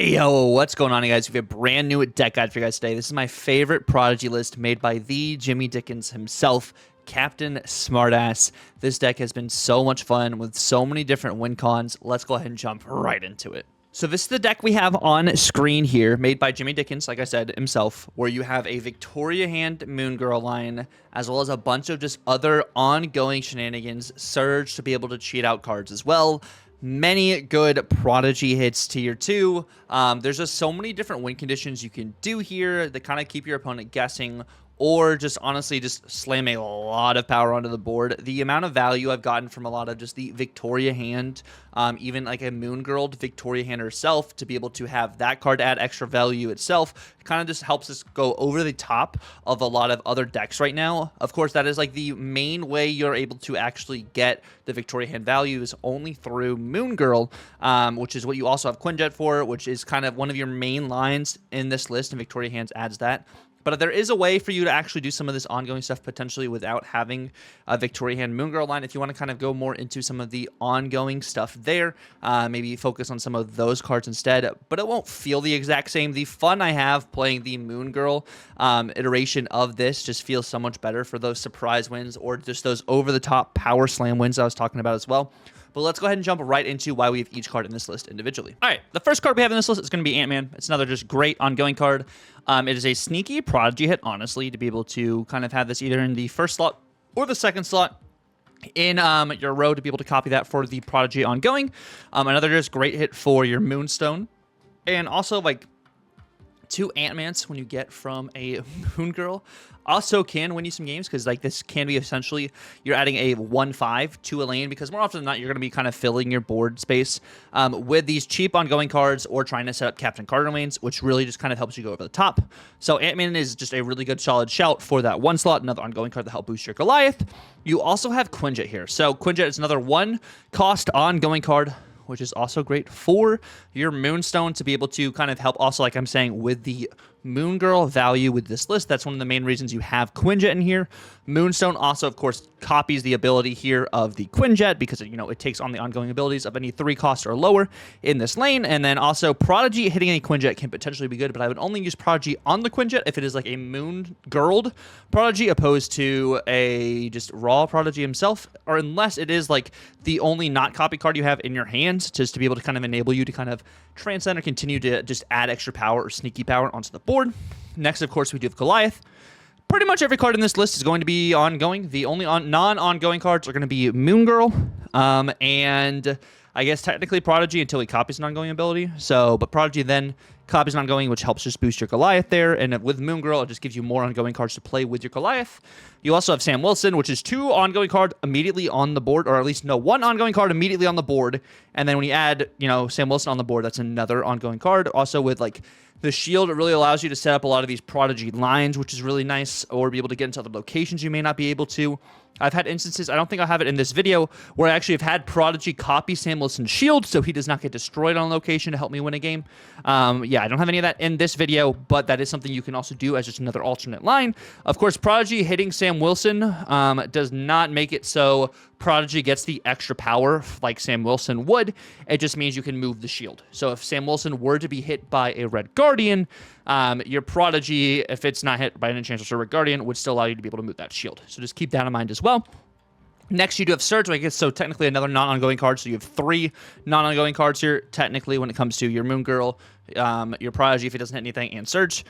Hey, yo, what's going on, you guys? We have a brand new deck guide for you guys today. This is my favorite Prodigy list made by the Jimmy Dickens himself, Captain Smartass. This deck has been so much fun with so many different win cons. Let's go ahead and jump right into it. So this is the deck we have on screen here, made by Jimmy Dickens, like I said, himself, where you have a Victoria Hand Moon Girl line, as well as a bunch of just other ongoing shenanigans, Surge to be able to cheat out cards as well. Many good Prodigy hits tier 2. There's just so many different win conditions you can do here that kind of keep your opponent guessing, or just honestly just slam a lot of power onto the board. The amount of value I've gotten from a lot of just the Victoria Hand, even like a Moon Girl Victoria Hand herself, to be able to have that card add extra value itself, kind of just helps us go over the top of a lot of other decks right now. Of course, that is like the main way you're able to actually get the Victoria Hand value is only through Moon Girl, which is what you also have Quinjet for, which is kind of one of your main lines in this list, and Victoria Hands adds that. But there is a way for you to actually do some of this ongoing stuff potentially without having a Victoria Hand Moon Girl line. If you want to kind of go more into some of the ongoing stuff there, maybe focus on some of those cards instead. But it won't feel the exact same. The fun I have playing the Moon Girl iteration of this just feels so much better for those surprise wins or just those over-the-top power slam wins I was talking about as well. But let's go ahead and jump right into why we have each card in this list individually. All right, the first card we have in this list is going to be Ant-Man. It's another just great ongoing card. It is a sneaky Prodigy hit, honestly, to be able to kind of have this either in the first slot or the second slot in your row to be able to copy that for the Prodigy ongoing. Another just great hit for your Moonstone. And also, like, 2 Ant-Mans when you get from a Moon Girl also can win you some games, because like this can be essentially you're adding a 1/5 to a lane, because more often than not you're going to be kind of filling your board space with these cheap ongoing cards or trying to set up Captain Carter lanes, which really just kind of helps you go over the top. So Ant-Man is just a really good solid shout for that one slot, another ongoing card to help boost your Goliath. You also have Quinjet here. So Quinjet is another 1 cost ongoing card, which is also great for your Moonstone to be able to kind of help also, like I'm saying, with the Moon Girl value with this list. That's one of the main reasons you have Quinjet in here. Moonstone also, of course, copies the ability here of the Quinjet because, you know, it takes on the ongoing abilities of any 3 cost or lower in this lane. And then also Prodigy hitting a Quinjet can potentially be good, but I would only use Prodigy on the Quinjet if it is like a Moon Girled Prodigy opposed to a just raw Prodigy himself, or unless it is like the only not copy card you have in your hands, just to be able to kind of enable you to kind of transcend or continue to just add extra power or sneaky power onto the board. Next, of course, we do have Goliath. Pretty much every card in this list is going to be ongoing. The only non-ongoing cards are going to be Moon Girl, and I guess technically Prodigy until he copies an ongoing ability. So, but Prodigy then copies an ongoing, which helps just boost your Goliath there. And with Moon Girl, it just gives you more ongoing cards to play with your Goliath. You also have Sam Wilson, which is 2 ongoing cards immediately on the board, or at least no, 1 ongoing card immediately on the board. And then when you add, you know, Sam Wilson on the board, that's another ongoing card. Also with like the shield, it really allows you to set up a lot of these Prodigy lines, which is really nice, or be able to get into other locations you may not be able to. I've had instances, I don't think I'll have it in this video, where I actually have had Prodigy copy Sam Wilson's shield so he does not get destroyed on location to help me win a game. Yeah, I don't have any of that in this video, but that is something you can also do as just another alternate line. Of course, Prodigy hitting Sam Wilson does not make it so Prodigy gets the extra power like Sam Wilson would. It just means you can move the shield. So if Sam Wilson were to be hit by a Red Guardian, your Prodigy, if it's not hit by an Enchantress or Red Guardian, would still allow you to be able to move that shield. So just keep that in mind as well. Next, you do have Surge, I guess, so technically another non-ongoing card. So you have 3 non-ongoing cards here, technically, when it comes to your Moon Girl, your Prodigy, if it doesn't hit anything, and Surge.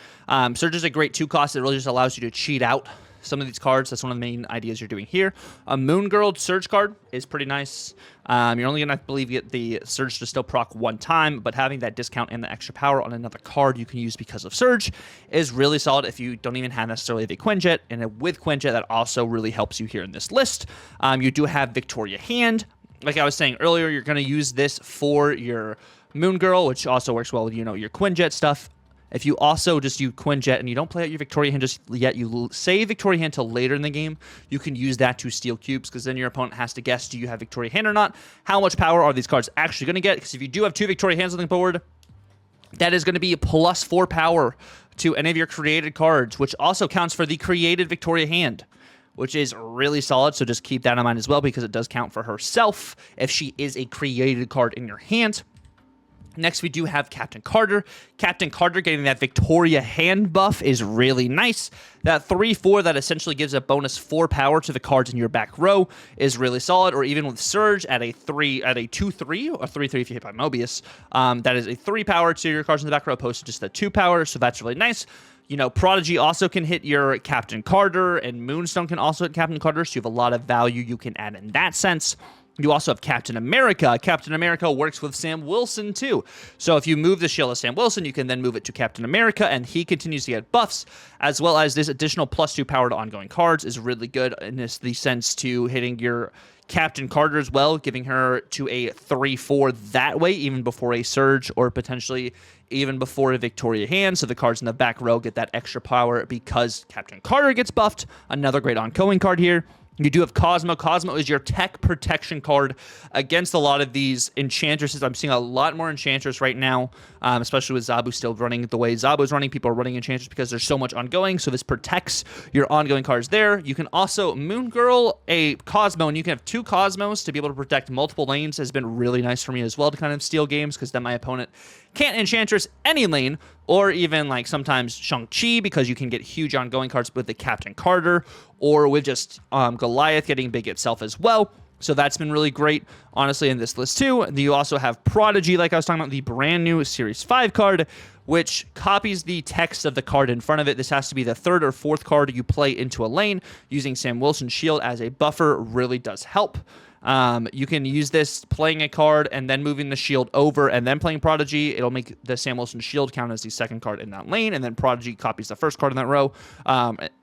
Surge is a great 2 cost. It really just allows you to cheat out some of these cards. That's one of the main ideas you're doing here. A Moon Girl Surge card is pretty nice. You're only going to, I believe, get the Surge to still proc 1 time, but having that discount and the extra power on another card you can use because of Surge is really solid if you don't even have necessarily the Quinjet. And with Quinjet, that also really helps you here in this list. You do have Victoria Hand. Like I was saying earlier, you're going to use this for your Moon Girl, which also works well with, you know, your Quinjet stuff. If you also just use Quinjet and you don't play out your Victoria Hand just yet, you save Victoria Hand till later in the game, you can use that to steal cubes, because then your opponent has to guess, do you have Victoria Hand or not? How much power are these cards actually going to get? Because if you do have 2 Victoria Hands on the board, that is going to be +4 power to any of your created cards, which also counts for the created Victoria Hand, which is really solid. So just keep that in mind as well, because it does count for herself if she is a created card in your hand. Next, we do have Captain Carter. Captain Carter getting that Victoria hand buff is really nice. That 3/4 that essentially gives a bonus 4 power to the cards in your back row is really solid. Or even with Surge at a 2/3 or 3/3 if you hit by Mobius, that is a 3 power to your cards in the back row opposed to just a 2 power. So that's really nice. You know, Prodigy also can hit your Captain Carter, and Moonstone can also hit Captain Carter. So you have a lot of value you can add in that sense. You also have Captain America. Captain America works with Sam Wilson, too. So if you move the shield of Sam Wilson, you can then move it to Captain America, and he continues to get buffs, as well as this additional +2 power to ongoing cards is really good in the sense to hitting your Captain Carter as well, giving her to a 3/4 that way, even before a Surge or potentially even before a Victoria hand. So the cards in the back row get that extra power because Captain Carter gets buffed. Another great ongoing card here. You do have Cosmo. Cosmo is your tech protection card against a lot of these Enchantresses. I'm seeing a lot more Enchantress right now, especially with Zabu still running the way Zabu's running. People are running Enchantress because there's so much ongoing, so this protects your ongoing cards there. You can also Moon Girl a Cosmo, and you can have 2 Cosmos to be able to protect multiple lanes. Has been really nice for me as well to kind of steal games, because then my opponent can't Enchantress any lane, or even like sometimes Shang-Chi, because you can get huge ongoing cards with the Captain Carter, or with just Goliath getting big itself as well. So that's been really great, honestly, in this list too. You also have Prodigy, like I was talking about, the brand new Series 5 card, which copies the text of the card in front of it. This has to be the 3rd or 4th card you play into a lane. Using Sam Wilson's shield as a buffer really does help. You can use this playing a card and then moving the shield over and then playing Prodigy. It'll make the Sam Wilson shield count as the 2nd card in that lane, and then Prodigy copies the 1st card in that row,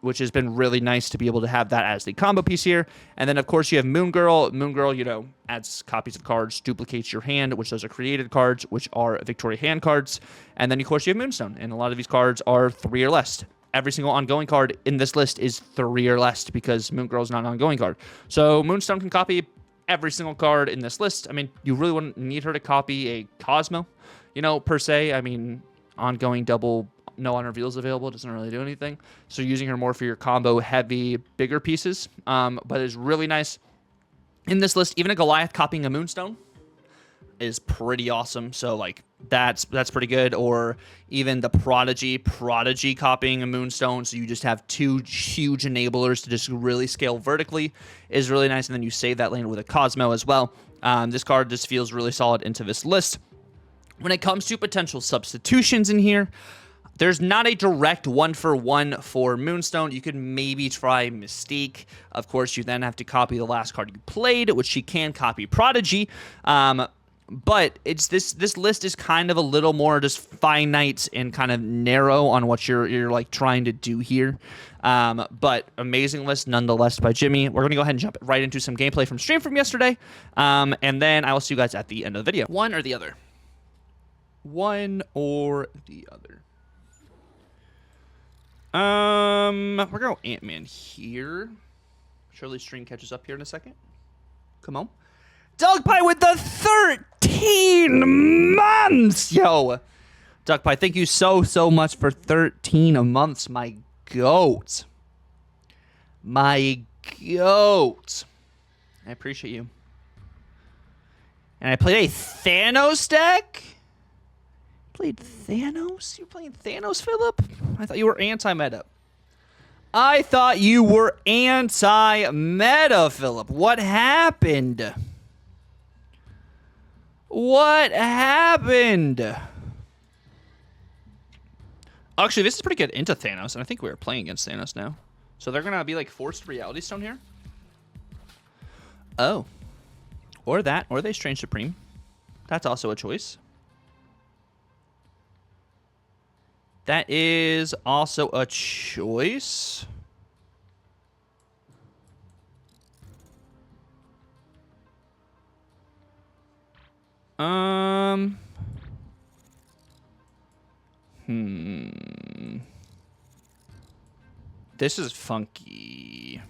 which has been really nice to be able to have that as the combo piece here. And then, of course, you have Moon Girl. Moon Girl, you know, adds copies of cards, duplicates your hand, which those are created cards, which are Victoria hand cards. And then, of course, you have Moonstone, and a lot of these cards are 3 or less. Every single ongoing card in this list is 3 or less because Moon Girl is not an ongoing card. So Moonstone can copy every single card in this list. I mean, you really wouldn't need her to copy a Cosmo, you know, per se. I mean, ongoing double no on reveals available doesn't really do anything. So using her more for your combo heavy, bigger pieces. But it's really nice. In this list, even a Goliath copying a Moonstone is pretty awesome. So like that's pretty good. Or even the Prodigy copying a Moonstone, so you just have 2 huge enablers to just really scale vertically is really nice. And then you save that lane with a Cosmo as well. This card just feels really solid into this list. When it comes to potential substitutions in here, there's not a direct 1-for-1 for Moonstone. You could maybe try Mystique. Of course, you then have to copy the last card you played, which she can copy Prodigy. But it's this list is kind of a little more just finite and kind of narrow on what you're like trying to do here. But amazing list nonetheless by Jimmy. We're gonna go ahead and jump right into some gameplay from stream from yesterday, and then I will see you guys at the end of the video. One or the other. One or the other. We're gonna go Ant-Man here. Surely stream catches up here in a second. Come on. Dogpie with the 13 months! Yo! Dogpie, thank you so much for 13 months, my goat. My goat. I appreciate you. And I played a Thanos deck? Played Thanos? You're playing Thanos, Philip? I thought you were anti-meta. I thought you were anti-meta, Philip. What happened? What happened? Actually, this is pretty good into Thanos, and I think we are playing against Thanos now. So they're going to be like forced Reality Stone here? Oh. Or that, or they Strange Supreme. That's also a choice. That is also a choice. This is funky.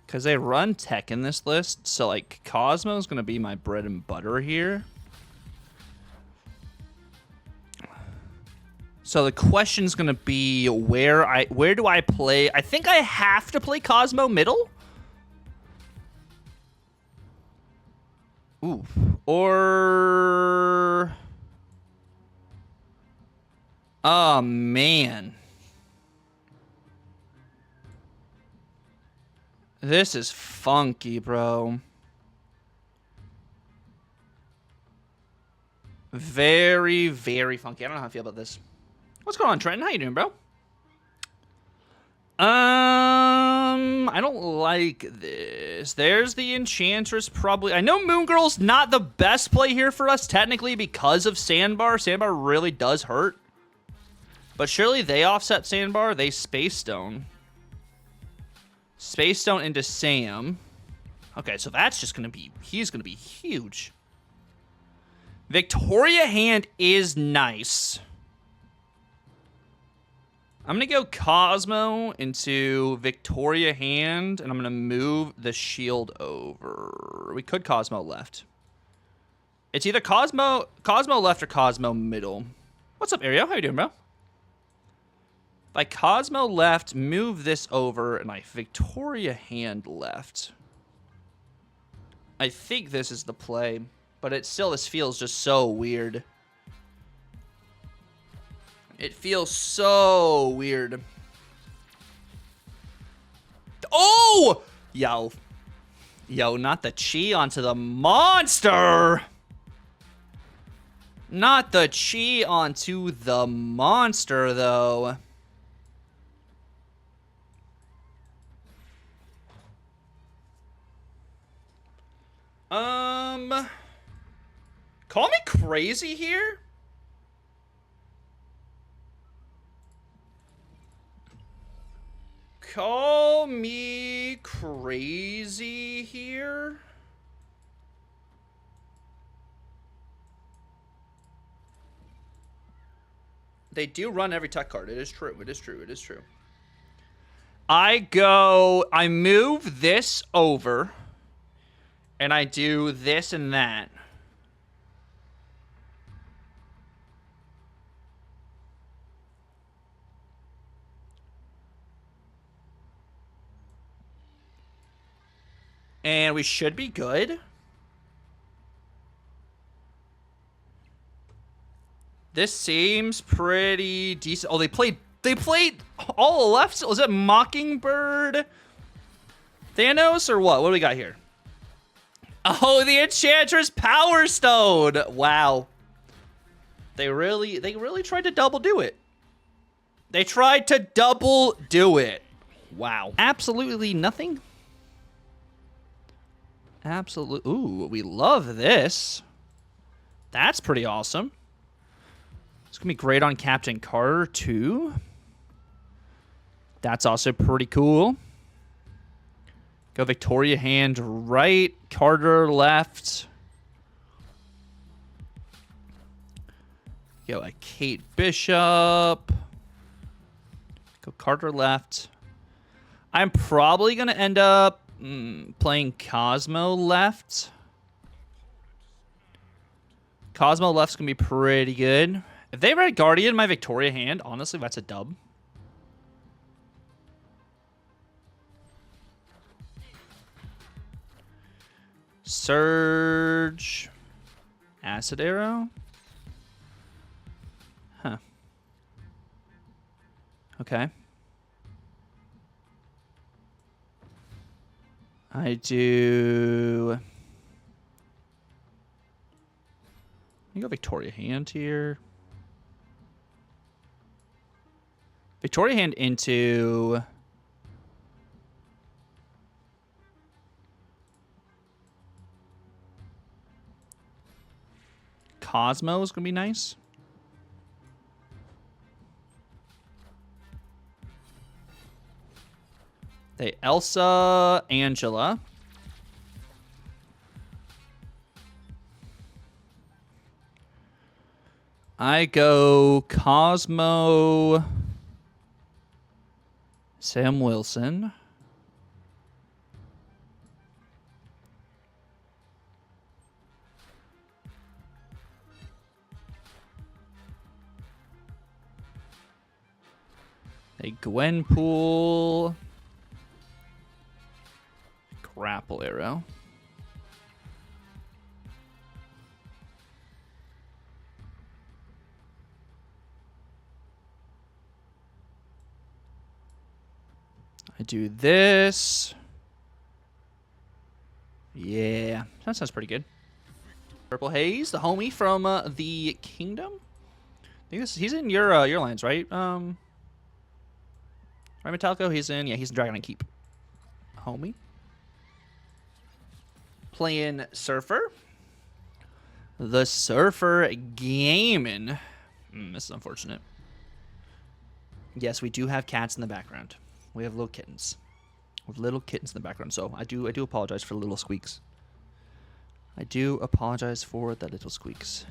Because they run tech in this list, so like Cosmo is going to be my bread and butter here. So the question is going to be where do I play? I think I have to play Cosmo middle. Ooh. Or Oh, man. This is funky, bro. Very, very funky. I don't know how I feel about this. What's going on, Trenton? How you doing, bro? I don't like this. There's the Enchantress, probably. I know Moon Girl's not the best play here for us, technically, because of Sandbar. Sandbar really does hurt. But surely they offset Sandbar. They Space Stone. Space Stone into Sam. Okay, so that's just going to be... He's going to be huge. Victoria Hand is nice. I'm going to go Cosmo into Victoria Hand, and I'm going to move the shield over. We could Cosmo left. It's either Cosmo left or Cosmo middle. What's up, Ariel? How you doing, bro? If I Cosmo left, move this over, and I Victoria Hand left. I think this is the play, but this feels just so weird. It feels so weird. Oh! Yo, not the chi onto the monster! Not the chi onto the monster, though. Call me crazy here? Call me crazy here? They do run every tech card. It is true. It is true. It is true. I move this over, and I do this and that. And we should be good. This seems pretty decent. Oh, they played all left. Was it Mockingbird? Thanos or what? What do we got here? Oh, the Enchantress Power Stone. Wow. They really tried to double do it. They tried to double do it. Wow. Absolutely nothing. Absolutely. Ooh, we love this. That's pretty awesome. It's going to be great on Captain Carter, too. That's also pretty cool. Go Victoria Hand right, Carter left. Go a Kate Bishop. Go Carter left. I'm probably going to end up playing Cosmo left. Cosmo left's going to be pretty good. If they Red Guardian my Victoria Hand, honestly, that's a dub. Surge. Acid Arrow. Huh. Okay. I do... You go Victoria Hand here. Victoria Hand into... Cosmo is going to be nice. They Elsa, Angela. I go Cosmo, Sam Wilson. A Gwenpool. Grapple Arrow. I do this. Yeah, that sounds pretty good. Purple Haze, the homie from the Kingdom. I think he's in your lines, right? Right, Metallico. He's in Dragon and Keep. Homie. Playing Surfer. The Surfer gaming. This is unfortunate. Yes, we do have cats in the background. We have little kittens. With little kittens in the background. So I do apologize for the little squeaks. I do apologize for the little squeaks.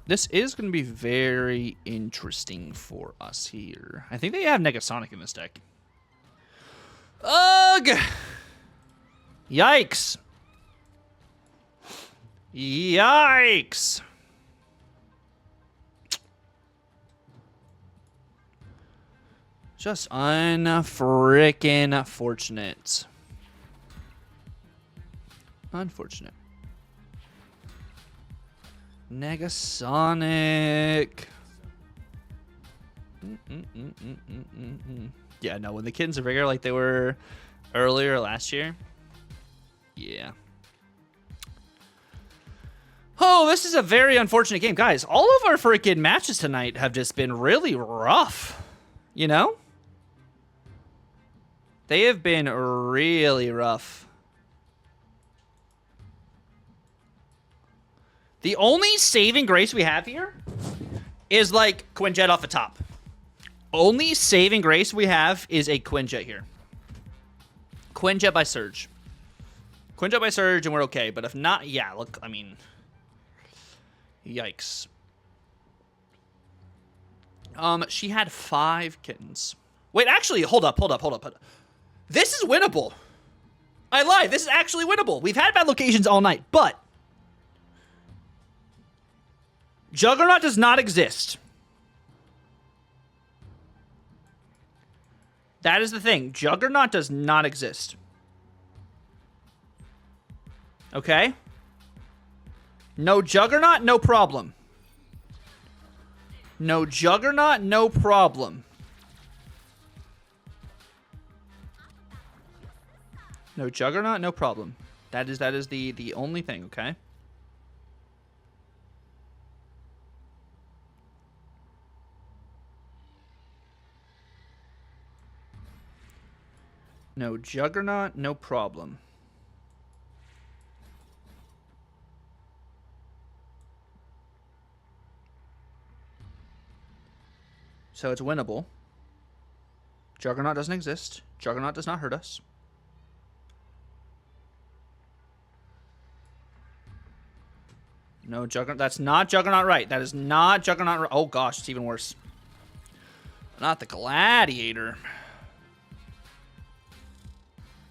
This is going to be very interesting for us here. I think they have Negasonic in this deck. Ugh! Yikes! Yikes! Just unfrickin' fortunate. Unfortunate. Negasonic. Yeah, no, when the kittens are bigger like they were earlier last year. Yeah. Oh, this is a very unfortunate game. Guys, all of our freaking matches tonight have just been really rough. You know? They have been really rough. The only saving grace we have here is like Quinjet off the top. Only saving grace we have is a Quinjet here. Quinjet by Surge. Quinjet by Surge and we're okay. But if not, yeah, look, I mean, yikes. She had 5 kittens. Wait, actually, hold up. This is winnable. I lied. This is actually winnable. We've had bad locations all night, but Juggernaut does not exist. That is the thing. Juggernaut does not exist. Okay? No Juggernaut, no problem. No Juggernaut, no problem. No Juggernaut, no problem. That is the only thing, okay? No Juggernaut, no problem. So it's winnable. Juggernaut doesn't exist. Juggernaut does not hurt us. No Juggernaut. That's not Juggernaut right. That is not Juggernaut right. Oh gosh, it's even worse. Not the Gladiator.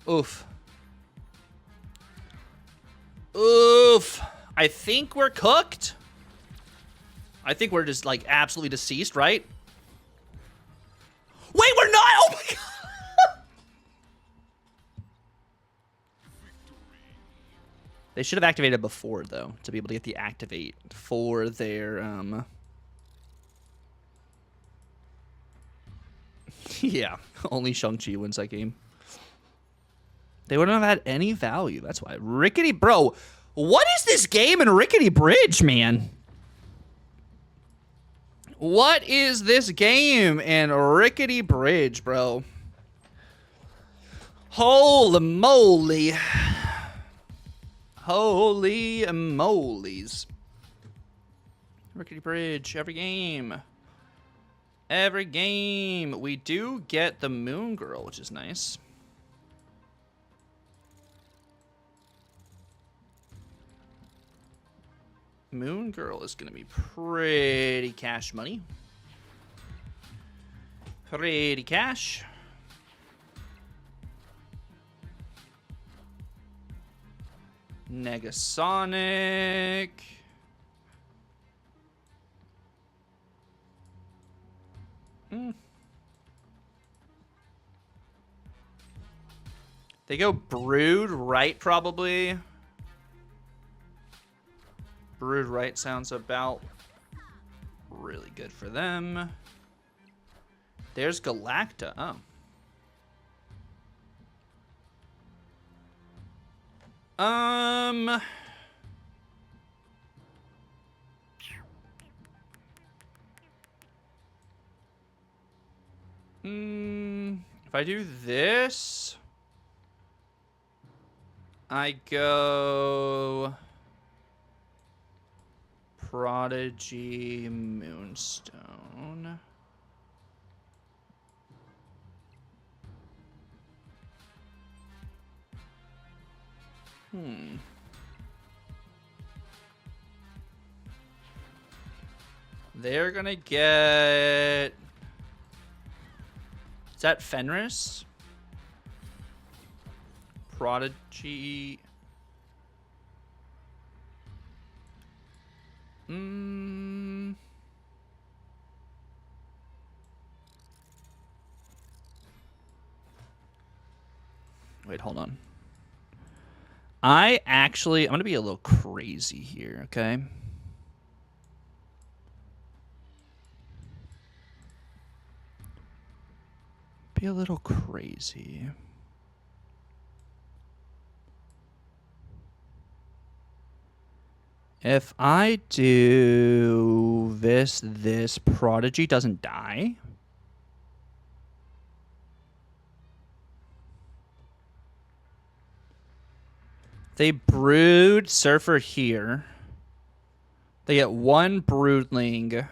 Oof. Oof. I think we're cooked. I think we're just like absolutely deceased, right? Wait, we're not! Oh my god! They should have activated before, though, to be able to get the activate for their, yeah, only Shang-Chi wins that game. They wouldn't have had any value, that's why. Rickety, bro, what is this game in Rickety Bridge, man? What is this game in Rickety Bridge, bro? Holy moly. Holy molies. Rickety Bridge, every game. Every game. We do get the Moon Girl, which is nice. Moon Girl is going to be pretty cash money. Pretty cash. Negasonic. They go Brood right, probably. Brood right sounds about really good for them. There's Galacta. Oh. If I do this, I go Prodigy Moonstone. They're gonna get... Is that Fenris? Prodigy... Wait, hold on. I'm going to be a little crazy here, okay? Be a little crazy. If I do this, Prodigy doesn't die. They brood Surfer here. They get one broodling.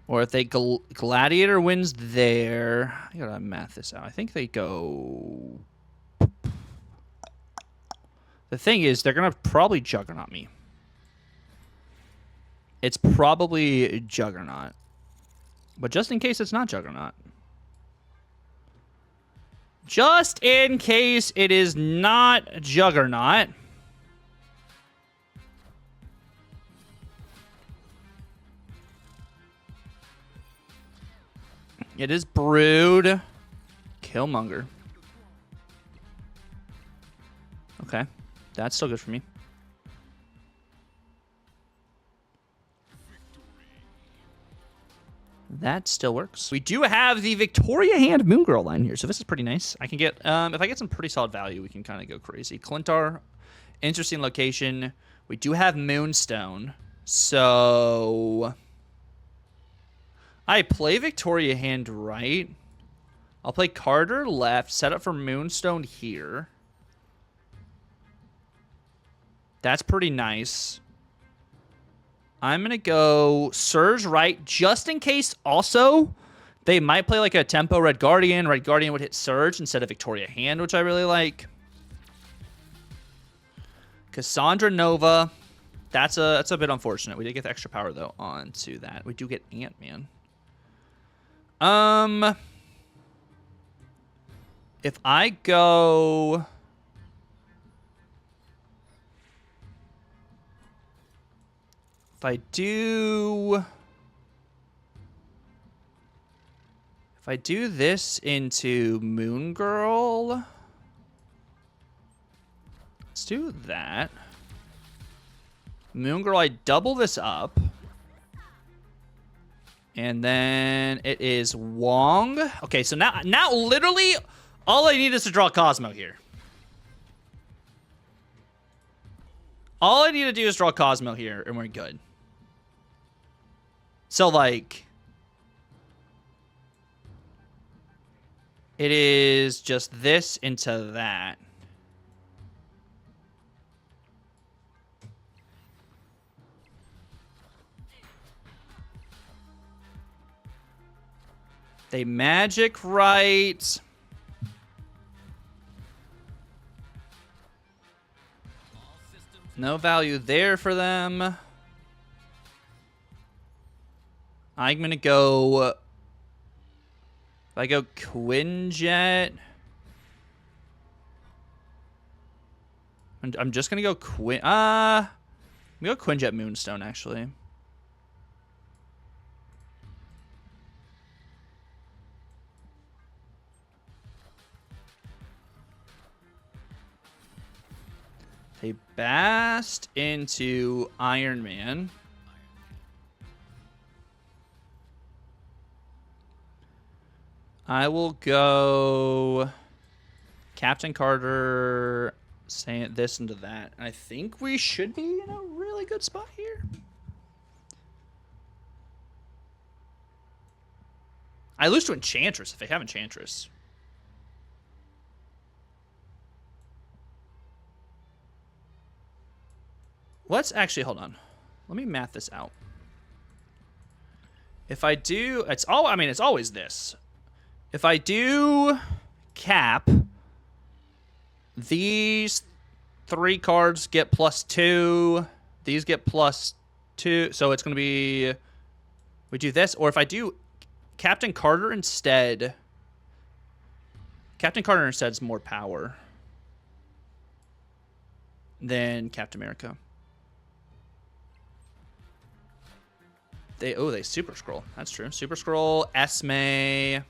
Or if they Gladiator wins there. I gotta math this out. I think they go... The thing is, they're gonna probably Juggernaut me. It's probably Juggernaut. But just in case it's not Juggernaut. Just in case it is not Juggernaut. It is Brood. Killmonger. Okay. That's still good for me. That still works. We do have the Victoria Hand Moon Girl line here, so this is pretty nice. I can get, if I get some pretty solid value, we can kind of go crazy. Clintar, interesting location. We do have Moonstone, so I play Victoria Hand right. I'll play Carter left, set up for Moonstone here. That's pretty nice. I'm going to go Surge right, just in case also they might play like a tempo Red Guardian. Red Guardian would hit Surge instead of Victoria Hand, which I really like. Cassandra Nova. That's a bit unfortunate. We did get the extra power, though, onto that. We do get Ant-Man. If I go... If I do this into Moon Girl, let's do that. Moon Girl, I double this up. And then it is Wong. Okay, so now literally all I need is to draw Cosmo here. All I need to do is draw Cosmo here, and we're good. So, like, it is just this into that. They magic right. No value there for them. I'm going to go... If I go Quinjet... I'm just going to go I'm going to go Quinjet Moonstone, actually. They bast into Iron Man. I will go Captain Carter, saying this into that. I think we should be in a really good spot here. I lose to Enchantress if they have Enchantress. Let's actually, hold on. Let me math this out. If I do, it's always this. If I do cap, these 3 cards get +2. These get +2. So it's going to be, we do this. Or if I do Captain Carter instead, Captain Carter instead is more power than Captain America. They Super Scroll. That's true. Super Scroll, Esme.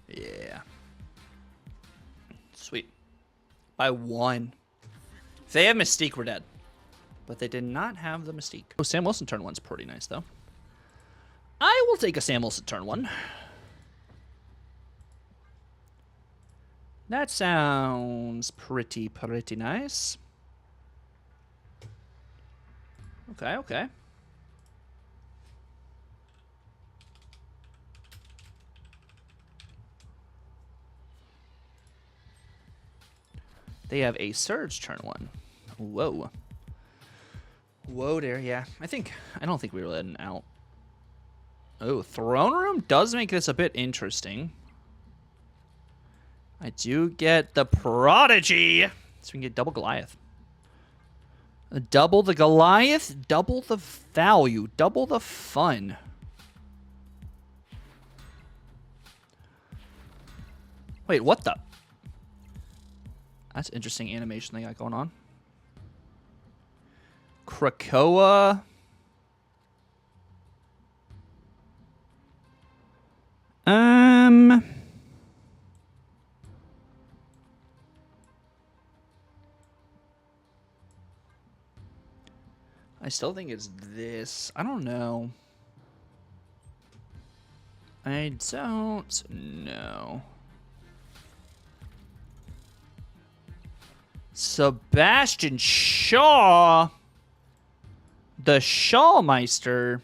Yeah. Sweet. By 1. If they have Mystique, we're dead. But they did not have the Mystique. Oh, Sam Wilson turn 1's pretty nice, though. I will take a Sam Wilson turn 1. That sounds pretty nice. Okay. They have a Surge turn 1. Whoa. Whoa there, yeah. I don't think we were letting out. Oh, Throne Room does make this a bit interesting. I do get the Prodigy. So we can get double Goliath. Double the Goliath, double the value, double the fun. Wait, what the? That's interesting animation they got going on. Krakoa. I still think it's this. I don't know. I don't know. Sebastian Shaw. The Shawmeister.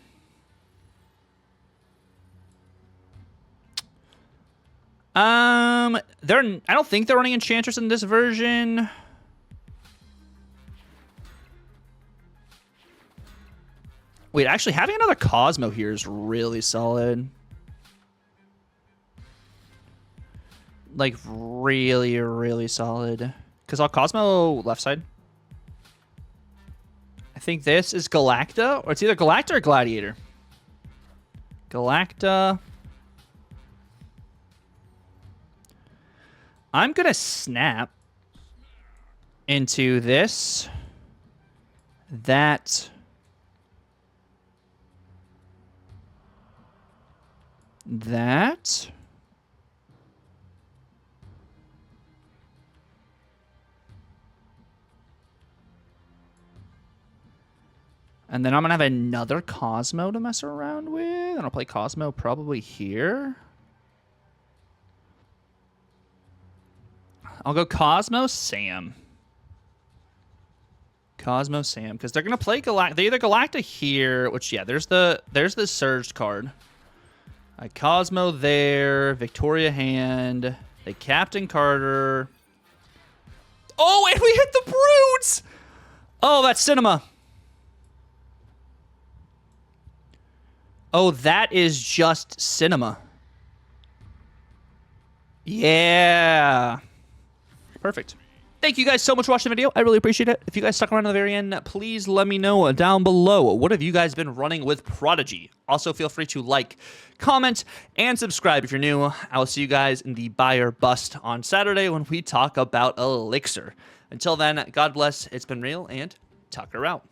I don't think they're running Enchantress in this version. Wait, actually, having another Cosmo here is really solid. Like, really solid. Because I'll Cosmo left side. I think this is Galacta, or it's either Galacta or Gladiator. Galacta. I'm going to snap into this, that, that. And then I'm going to have another Cosmo to mess around with. And I'll play Cosmo probably here. I'll go Cosmo Sam. Cosmo Sam. Because they're going to play Galacta. They either Galacta here, which, yeah, there's the Surged card. Cosmo there. Victoria hand. They Captain Carter. Oh, and we hit the Broods! Oh, that's Cinema. Oh, that is just Cinema. Yeah. Perfect. Thank you guys so much for watching the video. I really appreciate it. If you guys stuck around to the very end, please let me know down below. What have you guys been running with Prodigy? Also, feel free to like, comment, and subscribe if you're new. I will see you guys in the Buy or Bust on Saturday when we talk about Elixir. Until then, God bless. It's been real, and Tucker out.